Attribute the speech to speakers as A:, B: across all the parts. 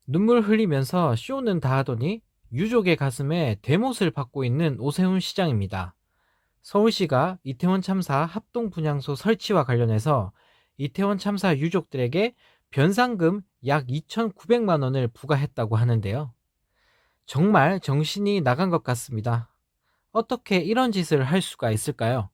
A: 눈물 흘리면서 쇼는 다 하더니 유족의 가슴에 대못을 받고 있는 오세훈 시장입니다. 서울시가 이태원 참사 합동 분향소 설치와 관련해서 이태원 참사 유족들에게 변상금 약 2,900만 원을 부과했다고 하는데요. 정말 정신이 나간 것 같습니다. 어떻게 이런 짓을 할 수가 있을까요?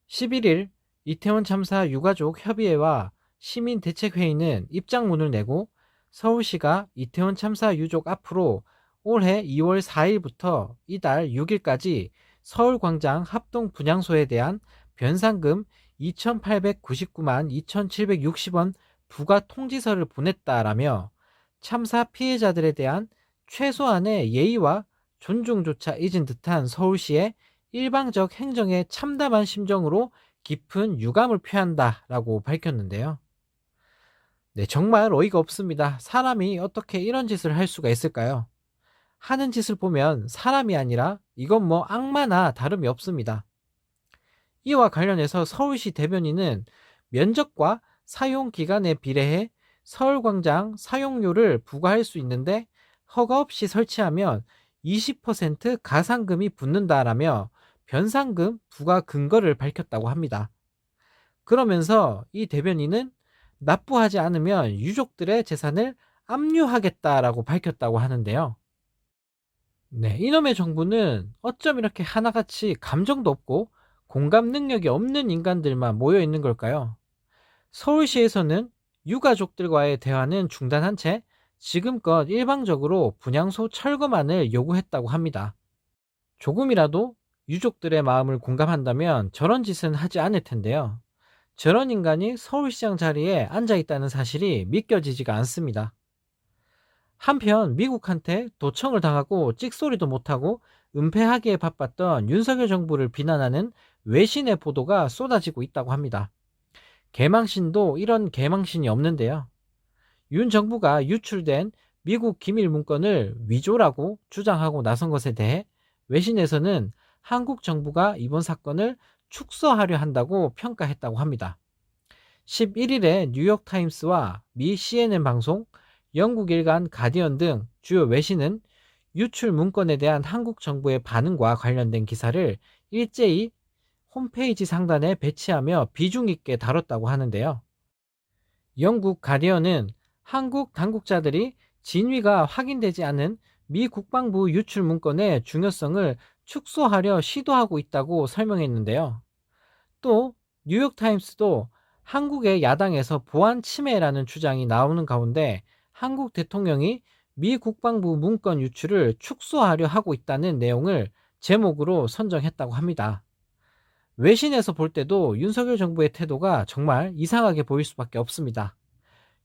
A: 11일 이태원 참사 유가족 협의회와 시민대책회의는 입장문을 내고 서울시가 이태원 참사 유족 앞으로 올해 2월 4일부터 이달 6일까지 서울광장 합동 분향소에 대한 변상금 2,899만 2,760원 부과 통지서를 보냈다라며 참사 피해자들에 대한 최소한의 예의와 존중조차 잊은 듯한 서울시의 일방적 행정에 참담한 심정으로 깊은 유감을 표한다라고 밝혔는데요. 네, 정말 어이가 없습니다. 사람이 어떻게 이런 짓을 할 수가 있을까요? 하는 짓을 보면 사람이 아니라 이건 뭐 악마나 다름이 없습니다. 이와 관련해서 서울시 대변인은 면적과 사용 기간에 비례해 서울광장 사용료를 부과할 수 있는데 허가 없이 설치하면 20% 가상금이 붙는다라며 변상금 부과 근거를 밝혔다고 합니다. 그러면서 이 대변인은 납부하지 않으면 유족들의 재산을 압류하겠다라고 밝혔다고 하는데요. 네, 이놈의 정부는 어쩜 이렇게 하나같이 감정도 없고 공감 능력이 없는 인간들만 모여 있는 걸까요? 서울시에서는 유가족들과의 대화는 중단한 채 지금껏 일방적으로 분향소 철거만을 요구했다고 합니다. 조금이라도 유족들의 마음을 공감한다면 저런 짓은 하지 않을 텐데요. 저런 인간이 서울시장 자리에 앉아 있다는 사실이 믿겨지지가 않습니다. 한편 미국한테 도청을 당하고 찍소리도 못하고 은폐하기에 바빴던 윤석열 정부를 비난하는 외신의 보도가 쏟아지고 있다고 합니다. 개망신도 이런 개망신이 없는데요. 윤 정부가 유출된 미국 기밀 문건을 위조라고 주장하고 나선 것에 대해 외신에서는 한국 정부가 이번 사건을 축소하려 한다고 평가했다고 합니다. 11일에 뉴욕타임스와 미 CNN 방송, 영국 일간 가디언 등 주요 외신은 유출 문건에 대한 한국 정부의 반응과 관련된 기사를 일제히 홈페이지 상단에 배치하며 비중 있게 다뤘다고 하는데요. 영국 가디언은 한국 당국자들이 진위가 확인되지 않은 미 국방부 유출 문건의 중요성을 축소하려 시도하고 있다고 설명했는데요. 또 뉴욕타임스도 한국의 야당에서 보안 침해라는 주장이 나오는 가운데 한국 대통령이 미 국방부 문건 유출을 축소하려 하고 있다는 내용을 제목으로 선정했다고 합니다. 외신에서 볼 때도 윤석열 정부의 태도가 정말 이상하게 보일 수밖에 없습니다.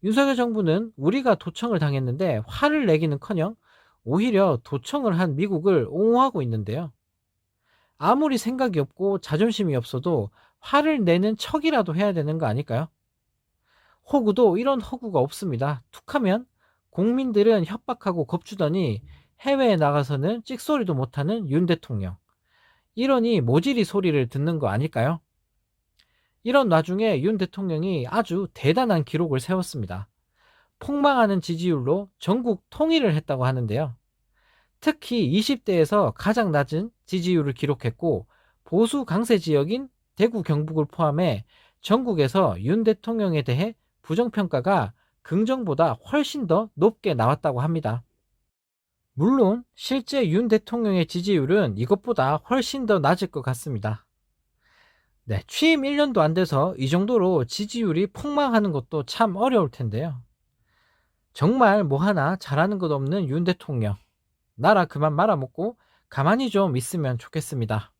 A: 윤석열 정부는 우리가 도청을 당했는데 화를 내기는커녕 오히려 도청을 한 미국을 옹호하고 있는데요. 아무리 생각이 없고 자존심이 없어도 화를 내는 척이라도 해야 되는 거 아닐까요? 호구도 이런 호구가 없습니다. 툭하면 국민들은 협박하고 겁주더니 해외에 나가서는 찍소리도 못하는 윤 대통령. 이러니 모질이 소리를 듣는 거 아닐까요? 이런 와중에 윤 대통령이 아주 대단한 기록을 세웠습니다. 폭망하는 지지율로 전국 통일을 했다고 하는데요. 특히 20대에서 가장 낮은 지지율을 기록했고 보수 강세 지역인 대구 경북을 포함해 전국에서 윤 대통령에 대해 부정평가가 긍정보다 훨씬 더 높게 나왔다고 합니다. 물론 실제 윤 대통령의 지지율은 이것보다 훨씬 더 낮을 것 같습니다. 네, 취임 1년도 안 돼서 이 정도로 지지율이 폭망하는 것도 참 어려울 텐데요. 정말 뭐 하나 잘하는 것 없는 윤 대통령. 나라 그만 말아먹고 가만히 좀 있으면 좋겠습니다.